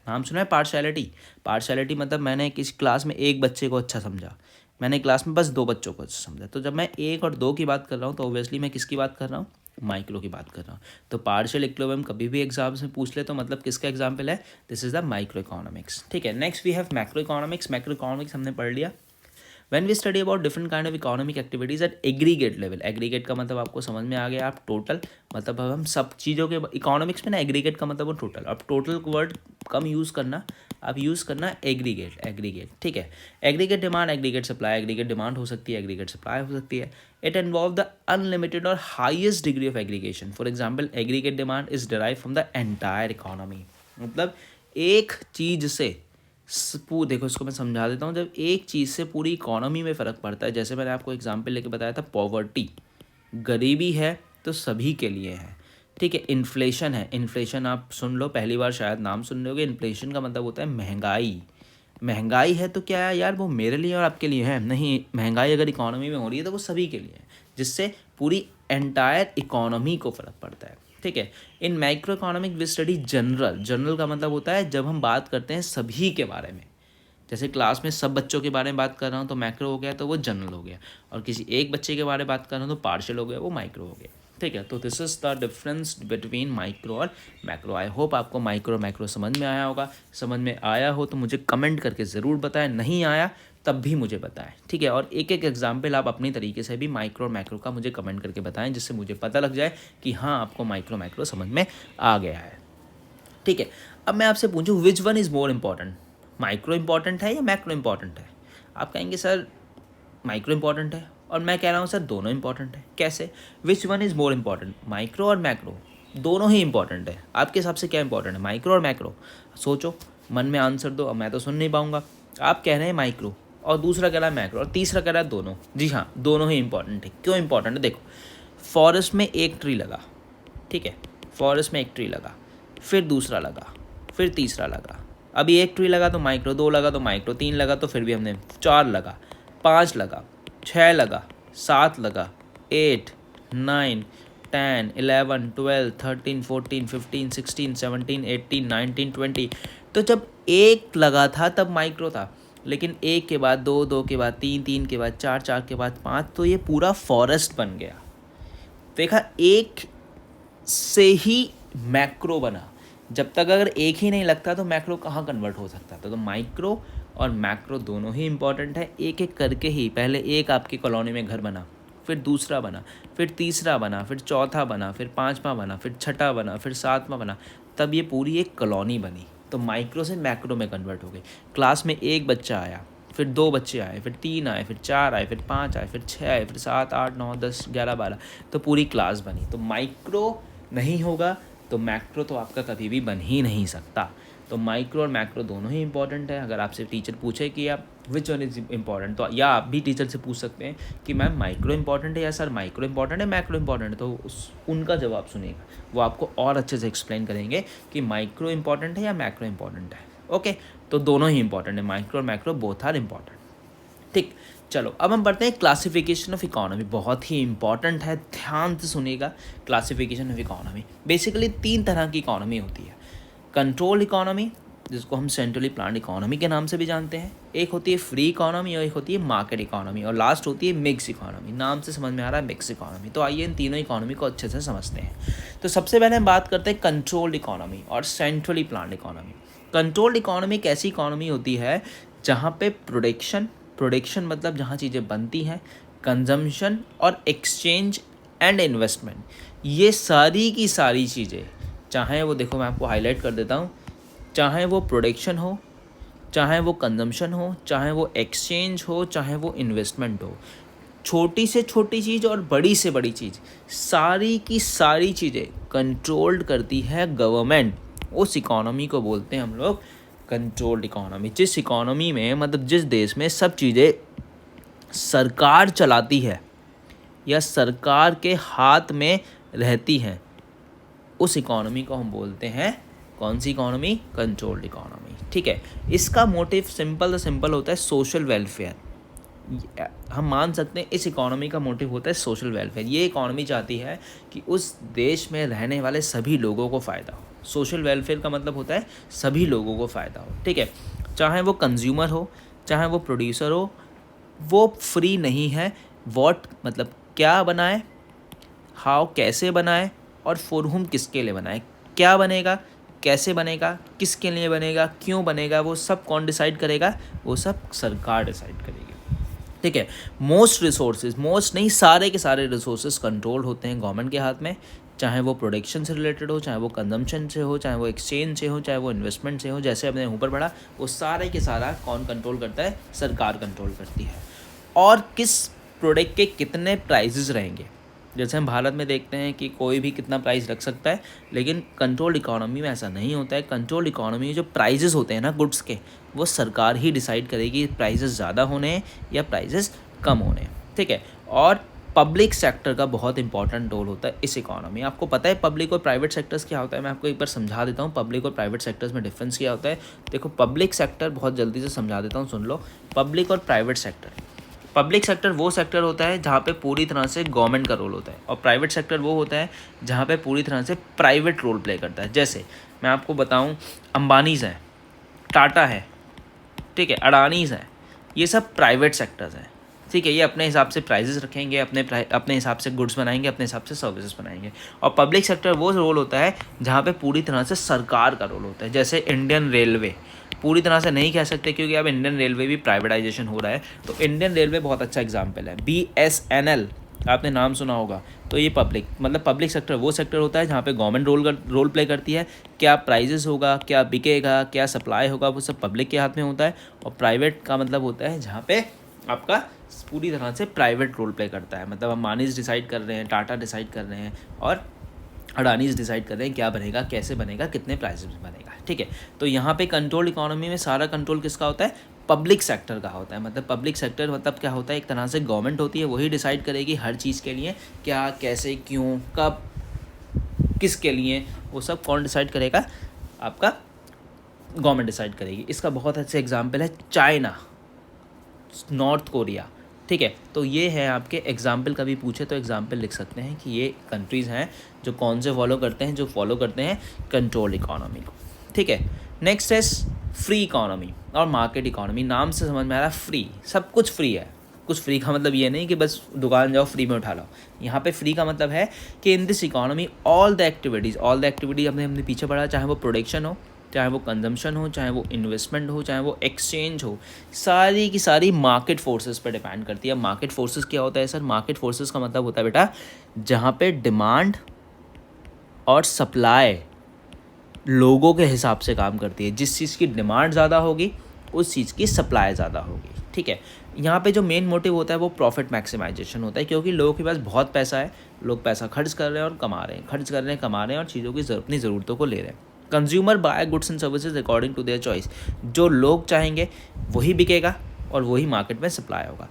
Speaker 1: नाम सुना है पार्शियलिटी? पार्शियलिटी मतलब मैंने किसी क्लास में एक बच्चे को अच्छा समझा, मैंने क्लास में बस दो बच्चों को अच्छा समझा, तो जब मैं एक और दो की बात कर रहा हूँ तो ऑब्वियसली मैं किसकी बात कर रहा हूँ? माइक्रो की बात कर रहा हूँ। तो पार्शियल इक्विलिब्रियम कभी भी एग्जाम्स में पूछ ले तो मतलब किसका एग्जाम्पल है? This is the micro economics. ठीक है, next we have macro economics. Macro economics हमने पढ़ लिया। When we study about different kind of economic activities at aggregate level, aggregate का मतलब आपको समझ में आ गया, आप टोटल, मतलब अब हम सब चीज़ों के इकोनॉमिक्स में ना एग्रीगेट का मतलब वो टोटल, अब टोटल वर्ड कम यूज़ करना, आप यूज़ करना एग्रीगेट, एग्रीगेट, ठीक है। Aggregate demand, aggregate supply, aggregate demand हो सकती है, एग्रीगेट सप्लाई हो सकती है। इट इन्वॉल्व द अनलिमिटेड और highest degree of aggregation. For example aggregate demand is derive from the entire economy, मतलब एक चीज़ से देखो इसको मैं समझा देता हूँ, जब एक चीज़ से पूरी इकोनॉमी में फ़र्क पड़ता है, जैसे मैंने आपको एग्जांपल लेके बताया था पॉवर्टी, गरीबी है तो सभी के लिए है, ठीक है। इन्फ्लेशन है, इन्फ्लेशन आप सुन लो, पहली बार शायद नाम सुन रहे होगे, इन्फ्लेशन का मतलब होता है महंगाई। महंगाई है तो क्या है यार, वो मेरे लिए और आपके लिए है नहीं, महंगाई अगर इकोनॉमी में हो रही है तो वो सभी के लिए है, जिससे पूरी एंटायर इकोनॉमी को फ़र्क पड़ता है, ठीक है। In micro economic we study general, general का मतलब होता है जब हम बात करते हैं सभी के बारे में, जैसे क्लास में सब बच्चों के बारे में बात कर रहा हूँ तो मैक्रो हो गया, तो वो जनरल हो गया, और किसी एक बच्चे के बारे में बात कर रहा हूँ तो पार्शियल हो गया, वो माइक्रो हो गया, ठीक है। तो this is the difference between micro और मैक्रो। आई होप आपको माइक्रो मैक्रो समझ में आया होगा। समझ में आया हो तो मुझे कमेंट करके ज़रूर बताएं, नहीं आया तब भी मुझे बताएं, ठीक है। और एक एक एग्जाम्पल आप अपनी तरीके से भी माइक्रो और मैक्रो का मुझे कमेंट करके बताएं, जिससे मुझे पता लग जाए कि हाँ आपको माइक्रो मैक्रो समझ में आ गया है, ठीक है। अब मैं आपसे पूछूं which one is more important, micro important है या मैक्रो इम्पॉर्टेंट है? आप कहेंगे सर माइक्रो इम्पॉर्टेंट है, और मैं कह रहा हूँ सर दोनों इम्पॉर्टेंट है। कैसे? Which one is more important, micro और मैक्रो, दोनों ही इंपॉर्टेंट है। आपके हिसाब से क्या इंपॉर्टेंट है, माइक्रो और मैक्रो? सोचो, मन में आंसर दो, अब मैं तो सुन नहीं पाऊंगा। आप कह रहे हैं माइक्रो और दूसरा कह रहा है मैक्रो और तीसरा कह रहा है दोनों। जी हाँ, दोनों ही इंपॉर्टेंट है। क्यों इंपॉर्टेंट है? देखो, फॉरेस्ट में एक ट्री लगा, ठीक है, फॉरेस्ट में एक ट्री लगा, फिर दूसरा लगा, फिर तीसरा लगा। अभी एक ट्री लगा तो माइक्रो, दो लगा तो माइक्रो, तीन लगा तो फिर भी हमने, चार लगा, पाँच लगा, 6 लगा, 7 लगा, 8, 9, 10, 11, 12, 13, 14, 15, 16, 17, 18, 19, 20। तो जब एक लगा था तब माइक्रो था, लेकिन एक के बाद दो, दो के बाद तीन, तीन के बाद चार, चार के बाद पाँच, तो ये पूरा फॉरेस्ट बन गया। देखा, एक से ही मैक्रो बना। जब तक अगर एक ही नहीं लगता तो मैक्रो कहाँ कन्वर्ट हो सकता था? तो माइक्रो और मैक्रो दोनों ही इंपॉर्टेंट है। एक एक करके ही, पहले एक आपकी कॉलोनी में घर बना, फिर दूसरा बना, फिर तीसरा बना, फिर चौथा बना, फिर पाँचवा बना, फिर छठा बना, फिर सातवां बना, तब ये पूरी एक कॉलोनी बनी। तो माइक्रो से मैक्रो में कन्वर्ट हो गई। क्लास में एक बच्चा आया, फिर दो बच्चे आए, फिर तीन आए, फिर चार आए, फिर पाँच आए, फिर छः आए, फिर 7, 8, 9, 10, 11, 12, तो पूरी क्लास बनी। तो माइक्रो नहीं होगा तो मैक्रो तो आपका कभी भी बन ही नहीं सकता। तो माइक्रो और मैक्रो दोनों ही इंपॉर्टेंट है। अगर आपसे टीचर पूछे कि आप विच वन इज इंपॉर्टेंट, तो या आप भी टीचर से पूछ सकते हैं कि मैम माइक्रो इंपॉर्टेंट है या सर माइक्रो इंपॉर्टेंट है, मैक्रो इंपॉर्टेंट है, तो उनका जवाब सुनिएगा, वो आपको और अच्छे से एक्सप्लेन करेंगे कि माइक्रो इंपॉर्टेंट है या मैक्रो इंपॉर्टेंट है। ओके, तो दोनों ही इंपॉर्टेंट है, माइक्रो और मैक्रो बोथ आर इंपॉर्टेंट। ठीक, चलो अब हम पढ़ते हैं क्लासिफिकेशन ऑफ इकोनॉमी। बहुत ही इंपॉर्टेंट है, ध्यान से सुनिएगा। क्लासिफिकेशन ऑफ इकोनॉमी, बेसिकली 3 तरह की इकोनॉमी होती है। कंट्रोल इकोनॉमी, जिसको हम सेंट्रली प्लान्ड इकोनॉमी के नाम से भी जानते हैं, एक होती है फ्री इकोनॉमी और एक होती है मार्केट इकोनॉमी, और लास्ट होती है मिक्स इकोनॉमी। नाम से समझ में आ रहा है मिक्स इकोनॉमी। तो आइए इन तीनों इकोनॉमी को अच्छे से समझते हैं। तो सबसे पहले हम बात करते हैं कंट्रोल्ड इकोनॉमी और centrally planned economy. Controlled economy एक ऐसी इकोनॉमी होती है जहाँ पे प्रोडक्शन मतलब जहाँ चीज़ें बनती हैं, कंजम्पशन और एक्सचेंज एंड इन्वेस्टमेंट, ये सारी की सारी चीज़ें, चाहे वो, देखो मैं आपको हाईलाइट कर देता हूँ, चाहे वो प्रोडक्शन हो, चाहे वो कंजम्पशन हो, चाहे वो एक्सचेंज हो, चाहे वो इन्वेस्टमेंट हो, छोटी से छोटी चीज़ और बड़ी से बड़ी चीज़, सारी की सारी चीज़ें कंट्रोल्ड करती है गवर्नमेंट। उस इकोनॉमी को बोलते हैं हम लोग कंट्रोल्ड इकोनॉमी। जिस इकोनॉमी में, मतलब जिस देश में सब चीज़ें सरकार चलाती है या सरकार के हाथ में रहती हैं, उस इकोनॉमी को हम बोलते हैं कौन सी इकोनॉमी? Controlled economy. ठीक है, इसका मोटिव सिंपल होता है सोशल वेलफेयर। हम मान सकते हैं इस इकोनॉमी का मोटिव होता है सोशल वेलफेयर। ये इकोनॉमी चाहती है कि उस देश में रहने वाले सभी लोगों को फ़ायदा हो। सोशल वेलफेयर का मतलब होता है सभी लोगों को फ़ायदा हो। ठीक है, चाहे वो कंज्यूमर हो, चाहे वो प्रोड्यूसर हो, वो फ्री नहीं है। वॉट मतलब क्या बनाए, हाउ कैसे बनाए, और फॉर हुम किसके लिए बनाए। क्या बनेगा, कैसे बनेगा, किसके लिए बनेगा, क्यों बनेगा, वो सब कौन डिसाइड करेगा? वो सब सरकार डिसाइड करेगी। ठीक है। मोस्ट रिसोर्सेज, मोस्ट नहीं, सारे के सारे रिसोर्सेज कंट्रोल होते हैं गवर्नमेंट के हाथ में, चाहे वो प्रोडक्शन से रिलेटेड हो, चाहे वो कंजम्पशन से हो, चाहे वो एक्सचेंज से हो, चाहे वो इन्वेस्टमेंट से हो। जैसे हमने ऊपर पढ़ा, वो सारे के सारा कौन कंट्रोल करता है? सरकार कंट्रोल करती है। और किस प्रोडक्ट के कितने प्राइजेस रहेंगे, जैसे हम भारत में देखते हैं कि कोई भी कितना प्राइस रख सकता है, लेकिन कंट्रोल इकोनॉमी में ऐसा नहीं होता है। कंट्रोल इकोनॉमी में जो प्राइजेस होते हैं ना गुड्स के, वो सरकार ही डिसाइड करेगी प्राइजेस ज़्यादा होने हैं या प्राइजेस कम होने हैं। ठीक है। और पब्लिक सेक्टर का बहुत इंपॉर्टेंट रोल होता है इस इकोनॉमी। आपको पता है पब्लिक और प्राइवेट सेक्टर्स क्या होता है? मैं आपको एक बार समझा देता हूँ पब्लिक और प्राइवेट सेक्टर्स में डिफरेंस क्या होता है। देखो, पब्लिक सेक्टर, बहुत जल्दी से समझा देता हूँ, सुन लो। पब्लिक और प्राइवेट सेक्टर, पब्लिक सेक्टर वो सेक्टर होता है जहाँ पे पूरी तरह से गवर्नमेंट का रोल होता है, और प्राइवेट सेक्टर वो होता है जहाँ पे पूरी तरह से प्राइवेट रोल प्ले करता है। जैसे मैं आपको बताऊँ, अंबानीज़ हैं, टाटा है, ठीक है, अडानीज़ हैं, ये सब प्राइवेट सेक्टर्स हैं। ठीक है। ये अपने हिसाब से प्राइजेस रखेंगे, अपने हिसाब से गुड्स बनाएंगे, अपने हिसाब से सर्विसेज बनाएंगे। और पब्लिक सेक्टर वो रोल होता है जहाँ पे पूरी तरह से सरकार का रोल होता है। जैसे इंडियन रेलवे, पूरी तरह से नहीं कह सकते क्योंकि अब इंडियन रेलवे भी प्राइवेटाइजेशन हो रहा है, तो इंडियन रेलवे बहुत अच्छा एग्जाम्पल है। BSNL आपने नाम सुना होगा। तो ये पब्लिक, मतलब पब्लिक सेक्टर वो सेक्टर होता है जहाँ पे गवर्नमेंट रोल प्ले करती है। क्या प्राइजेस होगा, क्या बिकेगा, क्या सप्लाई होगा, वो सब पब्लिक के हाथ में होता है। और प्राइवेट का मतलब होता है जहाँ पे आपका पूरी तरह से प्राइवेट रोल प्ले करता है। मतलब अंबानीज डिसाइड कर रहे हैं, टाटा डिसाइड कर रहे हैं, और अडानीज डिसाइड कर रहे हैं क्या बनेगा, कैसे बनेगा, कितने प्राइस में बनेगा। ठीक है। तो यहाँ पे कंट्रोल इकोनॉमी में सारा कंट्रोल किसका होता है? पब्लिक सेक्टर का होता है। मतलब पब्लिक सेक्टर मतलब क्या होता है? एक तरह से गवर्नमेंट होती है, वही डिसाइड करेगी हर चीज़ के लिए, क्या, कैसे, क्यों, कब, किसके लिए, वो सब कौन डिसाइड करेगा? आपका गवर्नमेंट डिसाइड करेगी। इसका बहुत अच्छा एग्जाम्पल है चाइना, नॉर्थ कोरिया। ठीक है। तो ये है आपके एग्जाम्पल, कभी पूछे तो एग्जाम्पल लिख सकते हैं कि ये कंट्रीज़ हैं जो कौन से फॉलो करते हैं, जो फॉलो करते हैं कंट्रोल इकोनॉमी को। ठीक है। नेक्स्ट है फ्री इकोनॉमी और मार्केट इकोनॉमी। नाम से समझ में आ रहा है फ्री, सब कुछ फ्री है। कुछ फ्री का मतलब ये नहीं कि बस दुकान जाओ फ्री में उठा लो। यहाँ पे फ्री का मतलब है कि इन this economy all the activities हमने पीछे पढ़ा, चाहे वो प्रोडक्शन हो, चाहे वो कंजम्पशन हो, चाहे वो इन्वेस्टमेंट हो, चाहे वो एक्सचेंज हो, सारी की सारी मार्केट फोर्सेस पर डिपेंड करती है। मार्केट फोर्सेस क्या होता है सर? मार्केट फोर्सेस का मतलब होता है बेटा जहाँ पे डिमांड और सप्लाई लोगों के हिसाब से काम करती है। जिस चीज़ की डिमांड ज़्यादा होगी उस चीज़ की सप्लाई ज़्यादा होगी। ठीक है। यहाँ पे जो मेन मोटिव होता है वो प्रॉफिट मैक्सिमाइजेशन होता है, क्योंकि लोगों के पास बहुत पैसा है, लोग पैसा खर्च कर रहे हैं और कमा रहे हैं, खर्च कर रहे हैं, कमा रहे हैं, और चीज़ों की अपनी ज़रूरतों को ले रहे हैं। Consumer buy goods and services according to their choice. जो लोग चाहेंगे वही बिकेगा और वही मार्केट में सप्लाई होगा।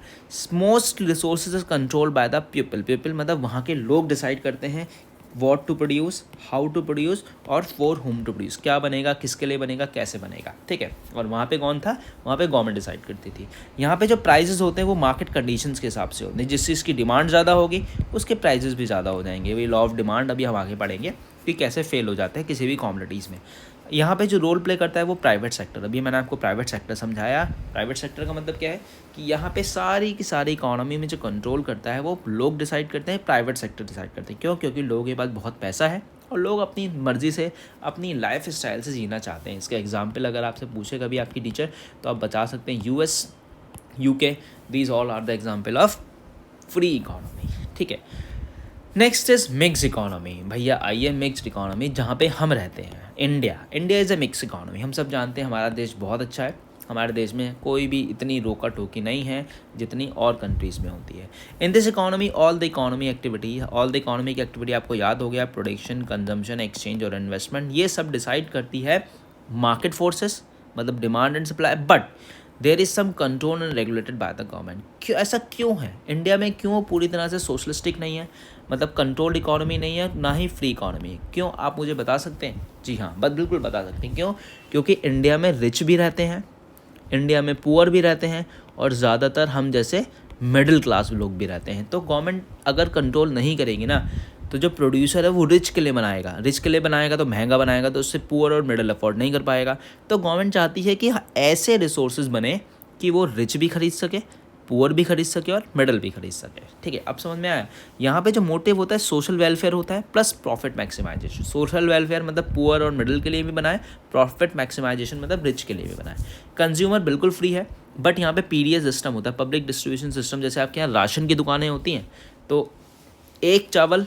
Speaker 1: Most resources is control by the people मतलब वहाँ के लोग डिसाइड करते हैं what to produce, how to produce और फॉर होम टू प्रोड्यूस। क्या बनेगा, किसके लिए बनेगा, कैसे बनेगा। ठीक है। और वहाँ पे कौन था? वहाँ पे गवर्नमेंट डिसाइड करती थी। यहाँ पे जो प्राइजेस होते हैं वो मार्केट कंडीशंस के हिसाब से होते हैं। जिस चीज़ की डिमांड ज़्यादा होगी उसके प्राइजेस भी ज़्यादा हो जाएंगे। वही लॉ ऑफ डिमांड अभी हम आगे पढ़ेंगे कि कैसे फेल हो जाते हैं किसी भी कॉमोडिटीज़ में। यहाँ पे जो रोल प्ले करता है वो प्राइवेट सेक्टर। अभी मैंने आपको प्राइवेट सेक्टर समझाया। प्राइवेट सेक्टर का मतलब क्या है कि यहाँ पे सारी की सारी इकोनॉमी में जो कंट्रोल करता है वो लोग डिसाइड करते हैं, प्राइवेट सेक्टर डिसाइड करते हैं। क्यों? क्योंकि लोगों के पास बहुत पैसा है और लोग अपनी मर्ज़ी से, अपनी लाइफ स्टाइल से जीना चाहते हैं। इसका एग्जाम्पल अगर आपसे पूछे कभी आपकी टीचर, तो आप बता सकते हैं US, UK, these all are the example of free economy. ठीक है। Next is mix economy. भैया आइए, मिक्सड इकोनॉमी जहाँ पे हम रहते हैं, India is a mix economy. हम सब जानते हैं हमारा देश बहुत अच्छा है। हमारे देश में कोई भी इतनी रोका टोकी नहीं है जितनी और कंट्रीज़ में होती है। In this economy all the economic activity आपको याद हो गया, प्रोडक्शन, कंजम्पशन, एक्सचेंज और इन्वेस्टमेंट, ये सब डिसाइड करती है मार्केट फोर्सेस, मतलब demand and supply. But there is some control and regulated by the government. क्यों ऐसा क्यों है? इंडिया में क्यों पूरी तरह से सोशलिस्टिक नहीं है, मतलब कंट्रोल्ड इकोनॉमी नहीं है, ना ही फ्री इकोनॉमी है? क्यों, आप मुझे बता सकते हैं? जी हाँ, बिल्कुल बता सकते हैं। क्यों? क्योंकि इंडिया में रिच भी रहते हैं, इंडिया में पुअर भी रहते हैं, और ज़्यादातर हम जैसे मिडिल क्लास लोग भी रहते हैं। तो गवर्नमेंट अगर कंट्रोल नहीं करेगी ना, तो जो प्रोड्यूसर है वो रिच के लिए बनाएगा तो महंगा बनाएगा, तो उससे पुअर और मिडिल अफोर्ड नहीं कर पाएगा। तो गवर्नमेंट चाहती है कि ऐसे रिसोर्सेज बने कि वो रिच भी खरीद सके, पुअर भी खरीद सके और मिडल भी खरीद सके। ठीक है, अब समझ में आया। यहाँ पे जो मोटिव होता है सोशल वेलफेयर होता है plus profit maximization. Social welfare मतलब पुअर और मिडल के लिए भी बनाए, प्रॉफिट मैक्सिमाइजेशन मतलब रिच के लिए भी बनाए। कंज्यूमर बिल्कुल फ्री है, बट यहाँ पे पीडीएस सिस्टम होता है, पब्लिक डिस्ट्रीब्यूशन सिस्टम। जैसे आपके यहाँ राशन की दुकानें होती हैं, तो एक चावल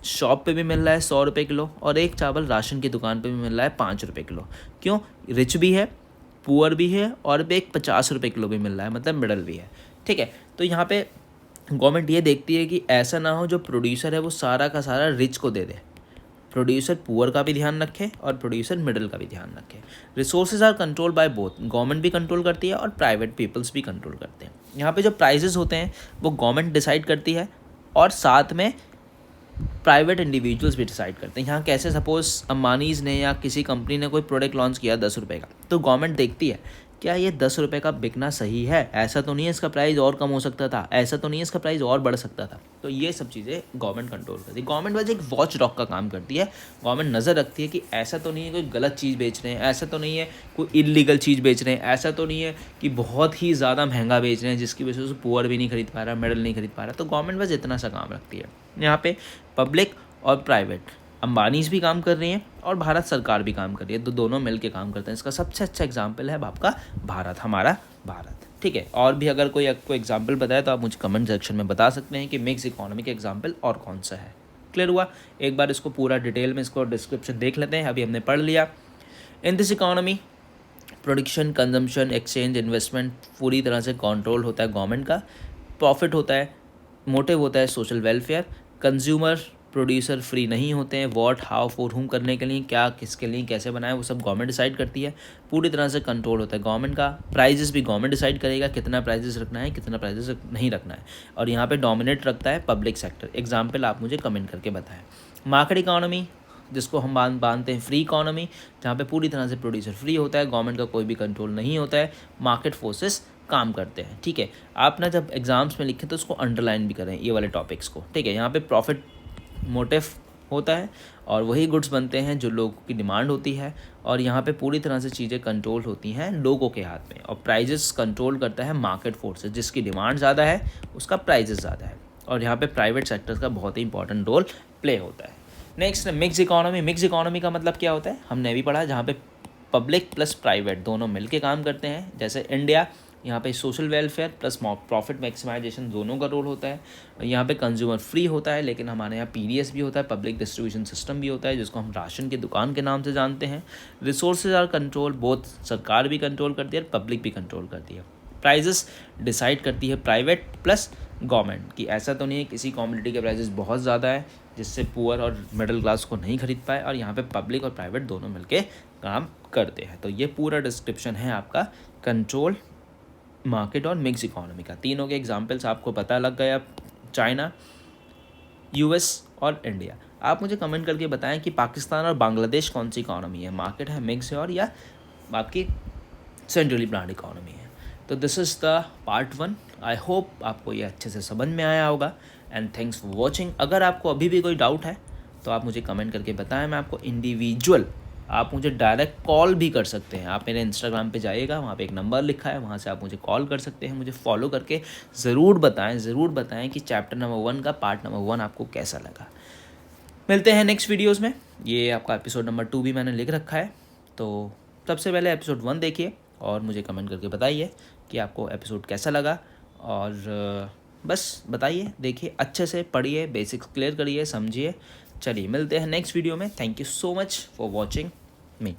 Speaker 1: शॉप पे भी मिल रहा है 100 रुपये किलो, और एक चावल राशन की दुकान पे भी मिल रहा है 5 रुपये किलो। क्यों? रिच भी है, पुअर भी है, और एक 50 रुपये किलो भी मिल रहा है, मतलब मिडल भी है। ठीक है, तो यहाँ पे गवर्नमेंट ये देखती है कि ऐसा ना हो जो प्रोड्यूसर है वो सारा का सारा रिच को दे दे। प्रोड्यूसर पुअर का भी ध्यान रखे और प्रोड्यूसर मिडल का भी ध्यान रखे। Resources are control by both, government भी कंट्रोल करती है और प्राइवेट पीपल्स भी कंट्रोल करते हैं। यहाँ पे जो प्राइजेस होते हैं वो गवर्नमेंट डिसाइड करती है और साथ में प्राइवेट इंडिविजुअल्स भी डिसाइड करते हैं। यहाँ कैसे, सपोज अंबानीज़ ने या किसी कंपनी ने कोई प्रोडक्ट लॉन्च किया 10 रुपये का, तो गवर्नमेंट देखती है क्या ये 10 रुपये का बिकना सही है, ऐसा तो नहीं है इसका प्राइस और कम हो सकता था, ऐसा तो नहीं है इसका प्राइस और बढ़ सकता था। तो ये सब चीज़ें गवर्नमेंट कंट्रोल करती है। गवर्नमेंट वैसे एक वॉच डॉग का काम करती है। गवर्नमेंट नज़र रखती है कि ऐसा तो नहीं है कोई गलत चीज़ बेच रहे हैं, ऐसा तो नहीं है कोई इलीगल चीज़ बेच रहे हैं, ऐसा तो नहीं है कि बहुत ही ज़्यादा महंगा बेच रहे हैं जिसकी वजह से पुअर भी नहीं खरीद पा रहा, मिडल नहीं खरीद पा रहा। तो गवर्नमेंट बस इतना सा काम रखती है। यहाँ पे पब्लिक और प्राइवेट, अंबानीज भी काम कर रही हैं और भारत सरकार भी काम कर रही है, तो दोनों मिलके काम करते हैं। इसका सबसे अच्छा एग्जाम्पल है आपका भारत, हमारा भारत। ठीक है, और भी अगर कोई आपको एग्जाम्पल बताए तो आप मुझे कमेंट सेक्शन में बता सकते हैं कि मिक्स इकोनॉमी के एग्जाम्पल और कौन सा है। क्लियर हुआ? एक बार इसको पूरा डिटेल में इसको डिस्क्रिप्शन देख लेते हैं। अभी हमने पढ़ लिया। इन this economy production, consumption, exchange, investment पूरी तरह से कंट्रोल होता है गवर्नमेंट का। प्रॉफिट होता है, मोटिव होता है social welfare. Consumer, producer free नहीं होते हैं। व्हाट, हाउ, फॉर हुम करने के लिए, क्या, किसके लिए, कैसे बनाए, वो सब गवर्नमेंट डिसाइड करती है। पूरी तरह से कंट्रोल होता है गवर्नमेंट का। प्राइजेस भी गवर्नमेंट डिसाइड करेगा कितना प्राइजेस रखना है, कितना प्राइजेस नहीं रखना है। और यहाँ पे डोमिनेट रखता है पब्लिक सेक्टर। एग्जाम्पल आप मुझे कमेंट करके बताएं। मार्केट इकोनॉमी, जिसको हम बांधते हैं फ्री इकोनॉमी, जहाँ पे पूरी तरह से प्रोड्यूसर फ्री होता है, गवर्नमेंट का कोई भी कंट्रोल नहीं होता है, मार्केट फोर्सेस काम करते हैं। ठीक है, आप ना जब एग्जाम्स में लिखें तो उसको अंडरलाइन भी करें, ये वाले टॉपिक्स को। ठीक है, यहाँ पे प्रॉफिट मोटिव होता है और वही गुड्स बनते हैं जो लोगों की डिमांड होती है, और यहाँ पे पूरी तरह से चीज़ें कंट्रोल होती हैं लोगों के हाथ में। और प्राइजेस कंट्रोल करता है मार्केट फोर्सेस, जिसकी डिमांड ज़्यादा है उसका प्राइजेस ज़्यादा है। और यहाँ पे प्राइवेट सेक्टर का बहुत ही इंपॉर्टेंट रोल प्ले होता है। Next, mix economy. Mix economy का मतलब क्या होता है, हमने भी पढ़ा, जहाँ पे पब्लिक प्लस प्राइवेट दोनों मिलके काम करते हैं। जैसे इंडिया, यहाँ पे social welfare plus profit maximization दोनों का रोल होता है। यहाँ पे कंज्यूमर फ्री होता है, लेकिन हमारे यहाँ पीडीएस भी होता है, पब्लिक डिस्ट्रीब्यूशन सिस्टम भी होता है, जिसको हम राशन की दुकान के नाम से जानते हैं। रिसोर्सेज आर कंट्रोल, बोथ सरकार भी कंट्रोल करती है और पब्लिक भी कंट्रोल करती है। प्राइजेस डिसाइड करती है प्राइवेट प्लस गवर्नमेंट, कि ऐसा तो नहीं है किसी कॉमोडिटी के प्राइजेस बहुत ज़्यादा है जिससे पुअर और मिडिल क्लास को नहीं खरीद पाए, और यहाँ पे पब्लिक और प्राइवेट दोनों मिलके काम करते हैं। तो ये पूरा डिस्क्रिप्शन है आपका कंट्रोल, मार्केट और मिक्स इकोनॉमी का। तीनों के एग्जांपल्स आपको पता लग गया, चाइना, यूएस और इंडिया। आप मुझे कमेंट करके बताएं कि पाकिस्तान और बांग्लादेश कौन सी इकोनॉमी है, मार्केट है, मिक्स है, और या आपकी सेंट्रली प्लान्ड इकोनॉमी है। तो this is the part 1। I hope आपको ये अच्छे से समझ में आया होगा, एंड थैंक्स फॉर वॉचिंग। अगर आपको अभी भी कोई डाउट है तो आप मुझे कमेंट करके बताएं, मैं आपको इंडिविजुअल, आप मुझे डायरेक्ट कॉल भी कर सकते हैं। आप मेरे इंस्टाग्राम पे जाइएगा, वहाँ पे एक नंबर लिखा है, वहाँ से आप मुझे कॉल कर सकते हैं। मुझे फॉलो करके ज़रूर बताएं कि चैप्टर नंबर 1 का पार्ट नंबर 1 आपको कैसा लगा। मिलते हैं नेक्स्ट वीडियोस में। ये आपका एपिसोड नंबर 2 भी मैंने लिख रखा है, तो सबसे पहले एपिसोड 1 देखिए और मुझे कमेंट करके बताइए कि आपको एपिसोड कैसा लगा। और बस बताइए, देखिए, अच्छे से पढ़िए, बेसिक्स क्लियर करिए, समझिए। चलिए मिलते हैं नेक्स्ट वीडियो में। Thank you so much for watching me.